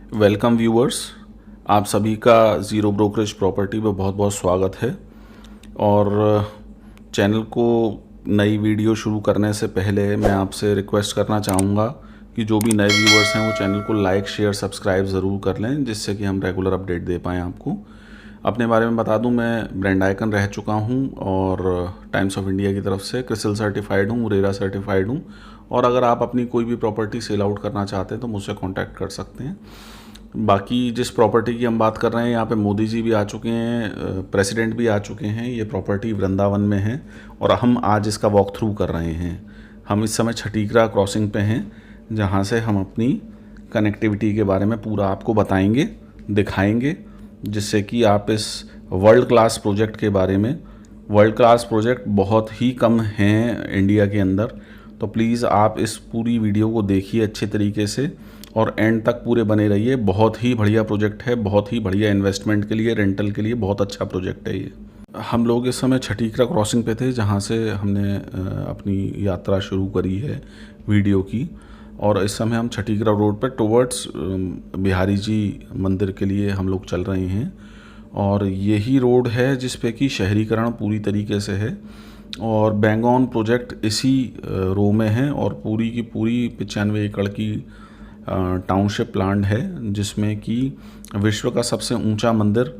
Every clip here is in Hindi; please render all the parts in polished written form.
वेलकम व्यूअर्स, आप सभी का ज़ीरो ब्रोकरेज प्रॉपर्टी में बहुत बहुत स्वागत है। और चैनल को नई वीडियो शुरू करने से पहले मैं आपसे रिक्वेस्ट करना चाहूँगा कि जो भी नए व्यूअर्स हैं वो चैनल को लाइक शेयर सब्सक्राइब ज़रूर कर लें, जिससे कि हम रेगुलर अपडेट दे पाएँ आपको। अपने बारे में बता दूं, मैं ब्रांड आइकन रह चुका हूं और टाइम्स ऑफ इंडिया की तरफ से क्रिसिल सर्टिफाइड हूं, रेरा सर्टिफाइड हूं। और अगर आप अपनी कोई भी प्रॉपर्टी सेल आउट करना चाहते हैं तो मुझसे कांटेक्ट कर सकते हैं। बाकी जिस प्रॉपर्टी की हम बात कर रहे हैं, यहाँ पे मोदी जी भी आ चुके हैं, प्रेसिडेंट भी आ चुके हैं। ये प्रॉपर्टी वृंदावन में है और हम आज इसका वॉक थ्रू कर रहे हैं। हम इस समय छठीकरा क्रॉसिंग पे हैं, जहाँ से हम अपनी कनेक्टिविटी के बारे में पूरा आपको बताएंगे, दिखाएंगे, जिससे कि आप इस वर्ल्ड क्लास प्रोजेक्ट के बारे में, वर्ल्ड क्लास प्रोजेक्ट बहुत ही कम हैं इंडिया के अंदर, तो प्लीज़ आप इस पूरी वीडियो को देखिए अच्छे तरीके से और एंड तक पूरे बने रहिए। बहुत ही बढ़िया प्रोजेक्ट है, बहुत ही बढ़िया इन्वेस्टमेंट के लिए, रेंटल के लिए बहुत अच्छा प्रोजेक्ट है ये। हम लोग इस समय छठीकरा क्रॉसिंग पे थे, जहाँ से हमने अपनी यात्रा शुरू करी है वीडियो की। और इस समय हम छठीकरा रोड पर टुवर्ड्स बिहारी जी मंदिर के लिए हम लोग चल रहे हैं। और यही रोड है जिस पे कि शहरीकरण पूरी तरीके से है और बैंगॉन प्रोजेक्ट इसी रो में है और पूरी की पूरी 95 एकड़ की टाउनशिप प्लान है, जिसमें कि विश्व का सबसे ऊंचा मंदिर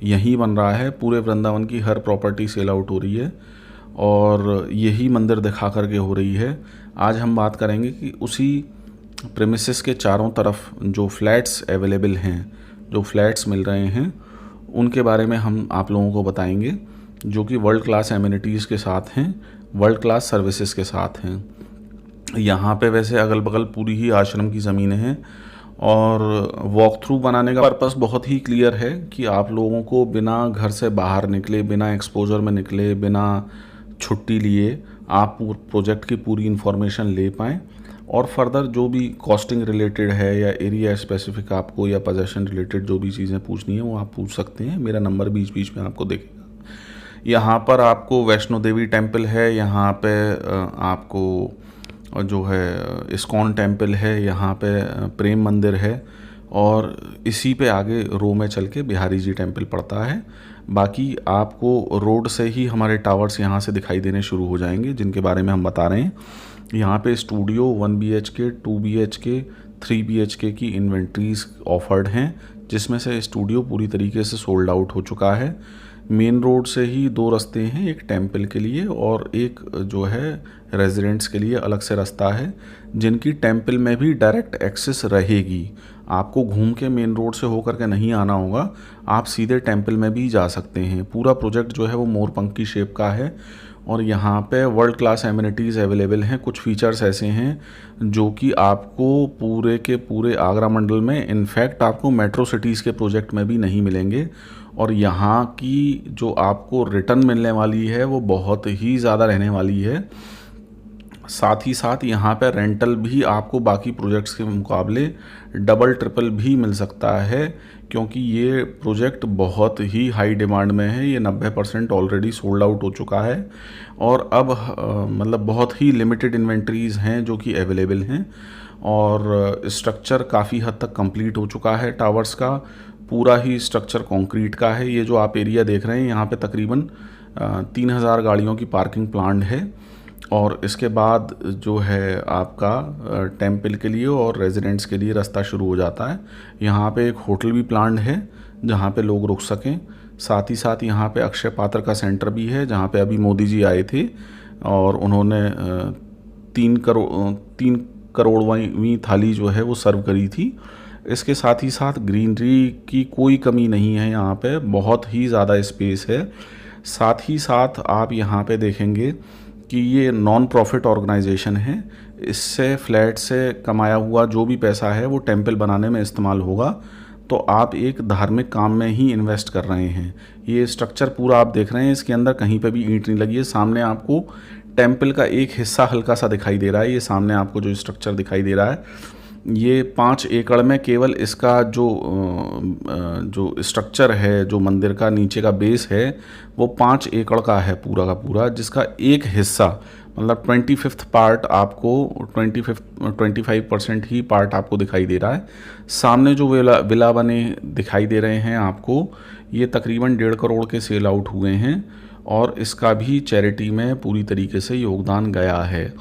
यहीं बन रहा है। पूरे वृंदावन की हर प्रॉपर्टी सेल आउट हो रही है और यही मंदिर दिखा करके हो रही है। आज हम बात करेंगे कि उसी प्रेमिसेस के चारों तरफ जो फ्लैट्स अवेलेबल हैं, जो फ्लैट्स मिल रहे हैं, उनके बारे में हम आप लोगों को बताएंगे, जो कि वर्ल्ड क्लास एमिनिटीज़ के साथ हैं, वर्ल्ड क्लास सर्विसेज के साथ हैं। यहाँ पे वैसे अगल बगल पूरी ही आश्रम की ज़मीनें हैं और वॉक थ्रू बनाने का पर्पस बहुत ही क्लियर है कि आप लोगों को बिना घर से बाहर निकले, बिना एक्सपोजर में निकले, बिना छुट्टी लिए आप प्रोजेक्ट की पूरी इन्फॉर्मेशन ले पाएँ। और फर्दर जो भी कॉस्टिंग रिलेटेड है या एरिया स्पेसिफिक आपको या पोजेशन रिलेटेड जो भी चीज़ें पूछनी है वो आप पूछ सकते हैं। मेरा नंबर बीच बीच में आपको दिखेगा। यहाँ पर आपको वैष्णो देवी टेम्पल है, यहाँ पे आपको जो है इस्कॉन टेम्पल है, यहाँ पे प्रेम मंदिर है और इसी पे आगे रो में चल के बिहारी जी टेम्पल पड़ता है। बाकी आपको रोड से ही हमारे टावर्स यहाँ से दिखाई देने शुरू हो जाएंगे, जिनके बारे में हम बता रहे हैं। यहाँ पे स्टूडियो 1 BHK, 2 BHK, 3 BHK की इन्वेंट्रीज ऑफर्ड हैं, जिसमें से स्टूडियो पूरी तरीके से सोल्ड आउट हो चुका है। मेन रोड से ही 2 रास्ते हैं, एक टेम्पल के लिए और एक जो है रेजिडेंट्स के लिए अलग से रास्ता है, जिनकी टेम्पल में भी डायरेक्ट एक्सेस रहेगी। आपको घूम के मेन रोड से होकर के नहीं आना होगा, आप सीधे टेम्पल में भी जा सकते हैं। पूरा प्रोजेक्ट जो है वो मोरपंख की शेप का है और यहाँ पे वर्ल्ड क्लास एमिनिटीज़ अवेलेबल हैं। कुछ फीचर्स ऐसे हैं जो कि आपको पूरे के पूरे आगरा मंडल में, इनफैक्ट आपको मेट्रो सिटीज़ के प्रोजेक्ट में भी नहीं मिलेंगे। और यहाँ की जो आपको रिटर्न मिलने वाली है वो बहुत ही ज़्यादा रहने वाली है। साथ ही साथ यहाँ पर रेंटल भी आपको बाकी प्रोजेक्ट्स के मुकाबले डबल ट्रिपल भी मिल सकता है, क्योंकि ये प्रोजेक्ट बहुत ही हाई डिमांड में है। ये 90% ऑलरेडी सोल्ड आउट हो चुका है और अब मतलब बहुत ही लिमिटेड इन्वेंट्रीज़ हैं जो कि अवेलेबल हैं और स्ट्रक्चर काफ़ी हद तक कंप्लीट हो चुका है। टावर्स का पूरा ही स्ट्रक्चर कंक्रीट का है। ये जो आप एरिया देख रहे हैं, यहाँ पे तकरीबन 3000 गाड़ियों की पार्किंग प्लान है और इसके बाद जो है आपका टेम्पल के लिए और रेजिडेंट्स के लिए रास्ता शुरू हो जाता है। यहाँ पे एक होटल भी प्लान है जहाँ पे लोग रुक सकें। साथ ही साथ यहाँ पे अक्षय पात्र का सेंटर भी है, जहाँ पे अभी मोदी जी आए थे और उन्होंने 3 करोड़वीं थाली जो है वो सर्व करी थी। इसके साथ ही साथ ग्रीनरी की कोई कमी नहीं है, यहाँ पे बहुत ही ज़्यादा स्पेस है। साथ ही साथ आप यहाँ पे देखेंगे कि ये नॉन प्रॉफिट ऑर्गेनाइजेशन है। इससे फ्लैट से कमाया हुआ जो भी पैसा है वो टेम्पल बनाने में इस्तेमाल होगा, तो आप एक धार्मिक काम में ही इन्वेस्ट कर रहे हैं। ये स्ट्रक्चर पूरा आप देख रहे हैं, इसके अंदर कहीं पे भी ईंट नहीं लगी है। सामने आपको टेम्पल का एक हिस्सा हल्का सा दिखाई दे रहा है। ये सामने आपको जो स्ट्रक्चर दिखाई दे रहा है, ये 5 एकड़ में केवल इसका जो स्ट्रक्चर है, जो मंदिर का नीचे का बेस है, वो 5 एकड़ का है पूरा का पूरा, जिसका एक हिस्सा मतलब 25th पार्ट आपको 25% ही पार्ट आपको दिखाई दे रहा है। सामने जो विला बने दिखाई दे रहे हैं आपको, ये तकरीबन 1.5 करोड़ के सेल आउट हुए हैं और इसका भी चैरिटी में पूरी तरीके से योगदान गया है।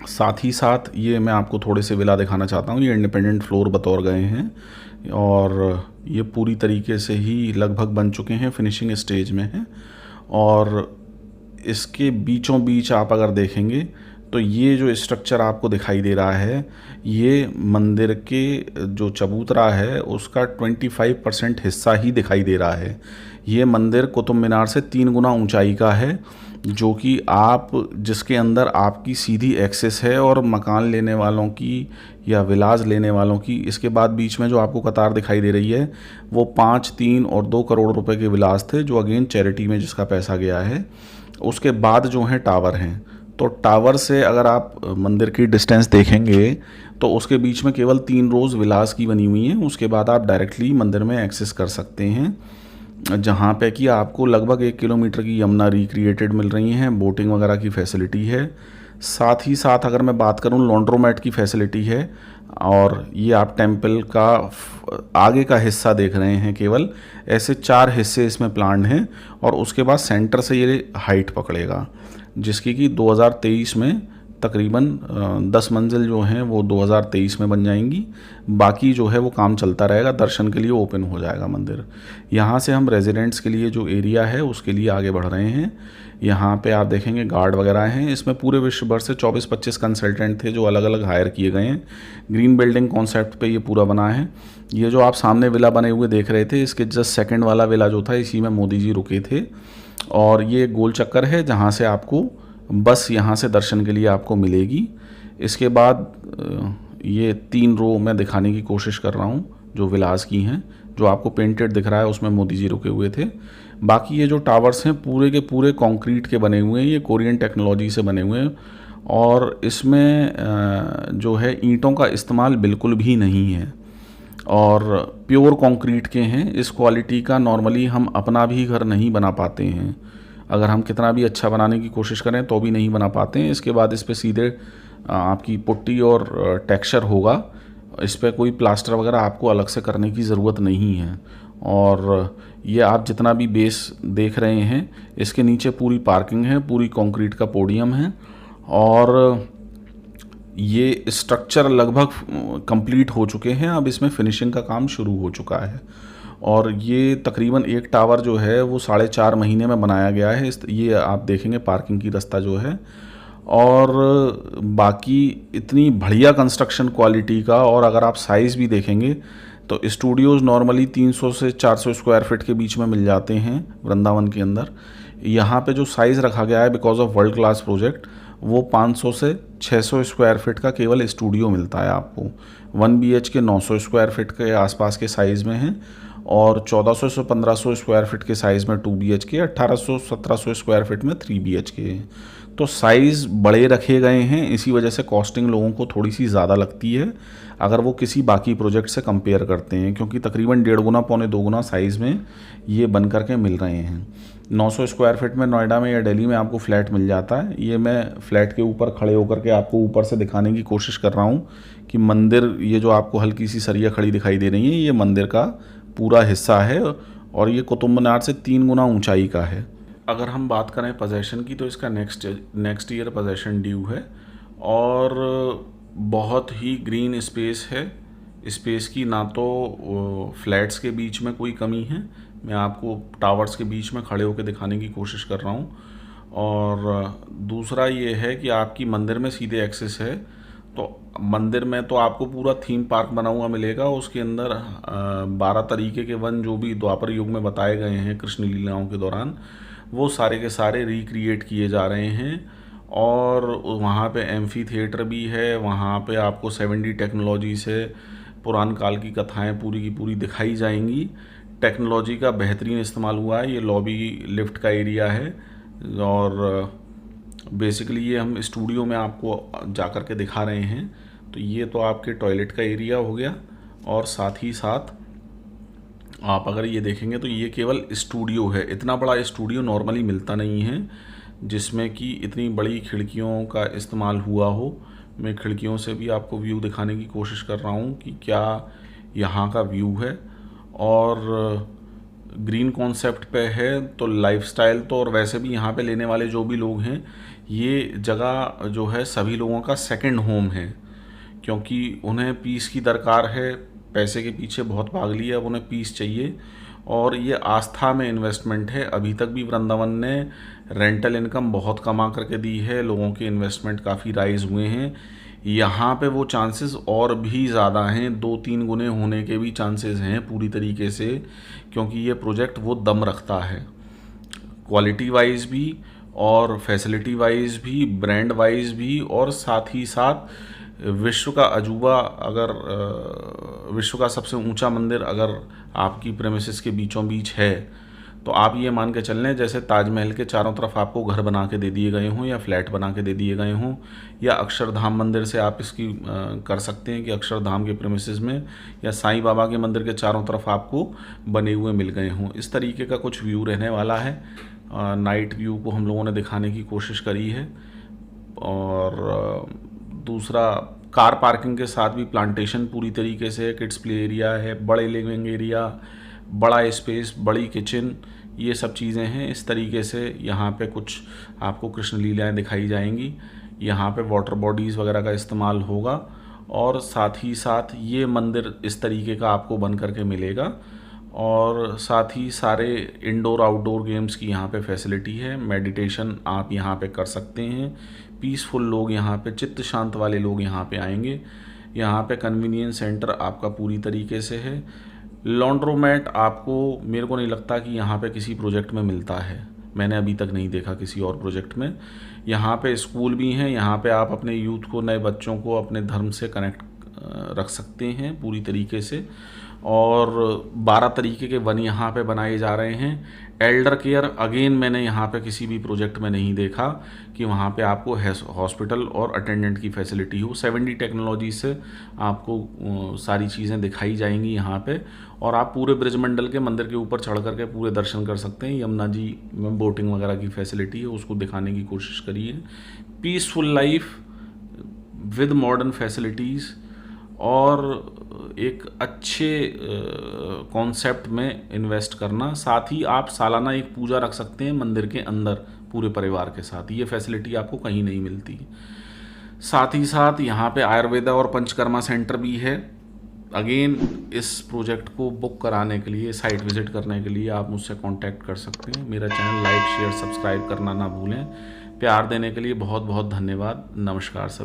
साथ ही साथ ये मैं आपको थोड़े से विला दिखाना चाहता हूँ। ये इंडिपेंडेंट फ्लोर बतौर गए हैं और ये पूरी तरीके से ही लगभग बन चुके हैं, फिनिशिंग स्टेज में हैं। और इसके बीचों बीच आप अगर देखेंगे तो ये जो स्ट्रक्चर आपको दिखाई दे रहा है, ये मंदिर के जो चबूतरा है उसका 25% हिस्सा ही दिखाई दे रहा है। ये मंदिर कुतुब मीनार से 3 गुना ऊंचाई का है, जो कि जिसके अंदर आपकी सीधी एक्सेस है और मकान लेने वालों की या विलाज लेने वालों की। इसके बाद बीच में जो आपको कतार दिखाई दे रही है वो 5, 3 और 2 करोड़ रुपए के विलाज थे, जो अगेन चैरिटी में जिसका पैसा गया है। उसके बाद जो हैं टावर हैं, तो टावर से अगर आप मंदिर की डिस्टेंस देखेंगे तो उसके बीच में केवल 3 रोज़ विलास की बनी हुई हैं। उसके बाद आप डायरेक्टली मंदिर में एक्सेस कर सकते हैं, जहाँ पे कि आपको लगभग 1 किलोमीटर की यमुना रिक्रिएटेड मिल रही हैं, बोटिंग वगैरह की फैसिलिटी है। साथ ही साथ अगर मैं बात करूँ, लॉन्ड्रोमैट की फैसिलिटी है। और ये आप टेम्पल का आगे का हिस्सा देख रहे हैं, केवल ऐसे 4 हिस्से इसमें प्लान हैं और उसके बाद सेंटर से ये हाइट पकड़ेगा, जिसकी कि 2023 में तकरीबन 10 मंजिल जो हैं वो 2023 में बन जाएंगी। बाकी जो है वो काम चलता रहेगा, दर्शन के लिए ओपन हो जाएगा मंदिर। यहाँ से हम रेजिडेंट्स के लिए जो एरिया है उसके लिए आगे बढ़ रहे हैं। यहाँ पे आप देखेंगे गार्ड वगैरह हैं। इसमें पूरे विश्व भर से 24-25 कंसल्टेंट थे जो अलग अलग हायर किए गए हैं। ग्रीन बिल्डिंग कॉन्सेप्ट पे ये पूरा बना है। ये जो आप सामने विला बने हुए देख रहे थे, इसके जस्ट सेकेंड वाला विला जो था, इसी में मोदी जी रुके थे। और ये गोल चक्कर है जहाँ से आपको बस यहाँ से दर्शन के लिए आपको मिलेगी। इसके बाद ये 3 रो मैं दिखाने की कोशिश कर रहा हूँ जो विलास की हैं। जो आपको पेंटेड दिख रहा है उसमें मोदी जी रुके हुए थे। बाकी ये जो टावर्स हैं पूरे के पूरे कंक्रीट के बने हुए हैं, ये कोरियन टेक्नोलॉजी से बने हुए हैं और इसमें जो है ईंटों का इस्तेमाल बिल्कुल भी नहीं है और प्योर कंक्रीट के हैं। इस क्वालिटी का नॉर्मली हम अपना भी घर नहीं बना पाते हैं। अगर हम कितना भी अच्छा बनाने की कोशिश करें तो भी नहीं बना पाते हैं। इसके बाद इस पर सीधे आपकी पुट्टी और टेक्सचर होगा। इस पर कोई प्लास्टर वगैरह आपको अलग से करने की ज़रूरत नहीं है। और ये आप जितना भी बेस देख रहे हैं, इसके नीचे पूरी पार्किंग है, पूरी कंक्रीट का पोडियम है और ये स्ट्रक्चर लगभग कंप्लीट हो चुके हैं। अब इसमें फिनिशिंग का काम शुरू हो चुका है और ये तकरीबन एक टावर जो है वो 4.5 महीने में बनाया गया है। ये आप देखेंगे पार्किंग की रास्ता जो है। और बाकी इतनी बढ़िया कंस्ट्रक्शन क्वालिटी का, और अगर आप साइज़ भी देखेंगे तो स्टूडियोज़ नॉर्मली 300 से 400 स्क्वायर फीट के बीच में मिल जाते हैं वृंदावन के अंदर। यहाँ पे जो साइज़ रखा गया है because of world class project, वो 500 से 600 स्क्वायर फीट का केवल स्टूडियो मिलता है आपको। 1 BHK 900 स्क्वायर फीट के आसपास के साइज़ में है और 1400 से 1500 स्क्वायर फीट के साइज़ में 2 BHK, 1800-1700 स्क्वायर फीट में 3 BHK है। तो साइज़ बड़े रखे गए हैं, इसी वजह से कॉस्टिंग लोगों को थोड़ी सी ज़्यादा लगती है अगर वो किसी बाकी प्रोजेक्ट से कंपेयर करते हैं, क्योंकि तकरीबन 1.5 गुना 1.25 गुना साइज़ में ये बन करके मिल रहे हैं। 900 स्क्वायर फीट में नोएडा में या दिल्ली में आपको फ्लैट मिल जाता है। ये मैं फ्लैट के ऊपर खड़े होकर के आपको ऊपर से दिखाने की कोशिश कर रहा हूँ कि मंदिर, ये जो आपको हल्की सी सरिया खड़ी दिखाई दे रही है, ये मंदिर का पूरा हिस्सा है और ये कुतुब मीनार से 3 गुना ऊंचाई का है। अगर हम बात करें पोजेसन की तो इसका नेक्स्ट ईयर पोजेसन ड्यू है और बहुत ही ग्रीन स्पेस है। स्पेस की ना तो फ्लैट्स के बीच में कोई कमी है, मैं आपको टावर्स के बीच में खड़े होकर दिखाने की कोशिश कर रहा हूँ। और दूसरा ये है कि आपकी मंदिर में सीधे एक्सेस है, तो मंदिर में तो आपको पूरा थीम पार्क बना हुआ मिलेगा। उसके अंदर 12 तरीके के वन जो भी द्वापर युग में बताए गए हैं कृष्ण लीलाओं के दौरान, वो सारे के सारे रिक्रिएट किए जा रहे हैं। और वहाँ पे एम्फी थिएटर भी है, वहाँ पे आपको 7D टेक्नोलॉजी से पुरान काल की कथाएं पूरी की पूरी दिखाई जाएंगी। टेक्नोलॉजी का बेहतरीन इस्तेमाल हुआ है। ये लॉबी लिफ्ट का एरिया है और बेसिकली ये हम स्टूडियो में आपको जा कर के दिखा रहे हैं। तो ये तो आपके टॉयलेट का एरिया हो गया और साथ ही साथ आप अगर ये देखेंगे तो ये केवल स्टूडियो है। इतना बड़ा स्टूडियो नॉर्मली मिलता नहीं है। जिसमें कि इतनी बड़ी खिड़कियों का इस्तेमाल हुआ हो। मैं खिड़कियों से भी आपको व्यू दिखाने की कोशिश कर रहा हूँ कि क्या यहाँ का व्यू है। और ग्रीन कॉन्सेप्ट पे है तो लाइफस्टाइल तो, और वैसे भी यहाँ पे लेने वाले जो भी लोग हैं, ये जगह जो है सभी लोगों का सेकंड होम है, क्योंकि उन्हें पीस की दरकार है। पैसे के पीछे बहुत भाग लिया, अब उन्हें पीस चाहिए। और ये आस्था में इन्वेस्टमेंट है। अभी तक भी वृंदावन ने रेंटल इनकम बहुत कमा करके दी है, लोगों के इन्वेस्टमेंट काफ़ी राइज हुए हैं। यहाँ पे वो चांसेस और भी ज़्यादा हैं, 2-3 गुने होने के भी चांसेस हैं पूरी तरीके से, क्योंकि ये प्रोजेक्ट वो दम रखता है क्वालिटी वाइज भी, और फैसिलिटी वाइज भी, ब्रांड वाइज भी, और साथ ही साथ विश्व का अजूबा, अगर विश्व का सबसे ऊंचा मंदिर अगर आपकी प्रेमिसेस के बीचों बीच है, तो आप ये मान के चल लें जैसे ताजमहल के चारों तरफ आपको घर बना के दे दिए गए हों, या फ्लैट बना के दे दिए गए हों, या अक्षरधाम मंदिर से आप इसकी कर सकते हैं कि अक्षरधाम के प्रेमिसेस में या साईं बाबा के मंदिर के चारों तरफ आपको बने हुए मिल गए हों। इस तरीके का कुछ व्यू रहने वाला है। नाइट व्यू को हम लोगों ने दिखाने की कोशिश करी है। और दूसरा, कार पार्किंग के साथ भी प्लांटेशन पूरी तरीके से, किड्स प्ले एरिया है, बड़े लिविंग एरिया, बड़ा स्पेस, बड़ी किचन, ये सब चीज़ें हैं। इस तरीके से यहाँ पे कुछ आपको कृष्ण लीलाएँ दिखाई जाएंगी। यहाँ पे वाटर बॉडीज़ वगैरह का इस्तेमाल होगा, और साथ ही साथ ये मंदिर इस तरीके का आपको बन करके मिलेगा। और साथ ही सारे इंडोर आउटडोर गेम्स की यहाँ पे फैसिलिटी है। मेडिटेशन आप यहाँ पे कर सकते हैं। पीसफुल लोग यहाँ पे, चित्त शांत वाले लोग यहाँ पे आएंगे। यहाँ पे कन्वीनियंस सेंटर आपका पूरी तरीके से है। लॉन्ड्रोमैट आपको, मेरे को नहीं लगता कि यहाँ पे किसी प्रोजेक्ट में मिलता है, मैंने अभी तक नहीं देखा किसी और प्रोजेक्ट में। यहाँ पे स्कूल भी हैं, यहाँ पे आप अपने यूथ को, नए बच्चों को अपने धर्म से कनेक्ट रख सकते हैं पूरी तरीके से। और 12 तरीके के वन यहाँ पे बनाए जा रहे हैं। एल्डर केयर अगेन मैंने यहाँ पे किसी भी प्रोजेक्ट में नहीं देखा कि वहाँ पे आपको हॉस्पिटल और अटेंडेंट की फैसिलिटी हो। 7D टेक्नोलॉजी से आपको सारी चीज़ें दिखाई जाएंगी यहाँ पे, और आप पूरे ब्रजमंडल के मंदिर के ऊपर चढ़ करके पूरे दर्शन कर सकते हैं। यमुना जी में बोटिंग वगैरह की फैसिलिटी है, उसको दिखाने की कोशिश करिए। Peaceful life with modern facilities और एक अच्छे कॉन्सेप्ट में इन्वेस्ट करना। साथ ही आप सालाना एक पूजा रख सकते हैं मंदिर के अंदर पूरे परिवार के साथ, ये फैसिलिटी आपको कहीं नहीं मिलती। साथ ही साथ यहाँ पे आयुर्वेदा और पंचकर्मा सेंटर भी है। अगेन इस प्रोजेक्ट को बुक कराने के लिए, साइट विजिट करने के लिए आप मुझसे कांटेक्ट कर सकते हैं। मेरा चैनल लाइक, शेयर, सब्सक्राइब करना ना भूलें। प्यार देने के लिए बहुत बहुत धन्यवाद। नमस्कार सभी।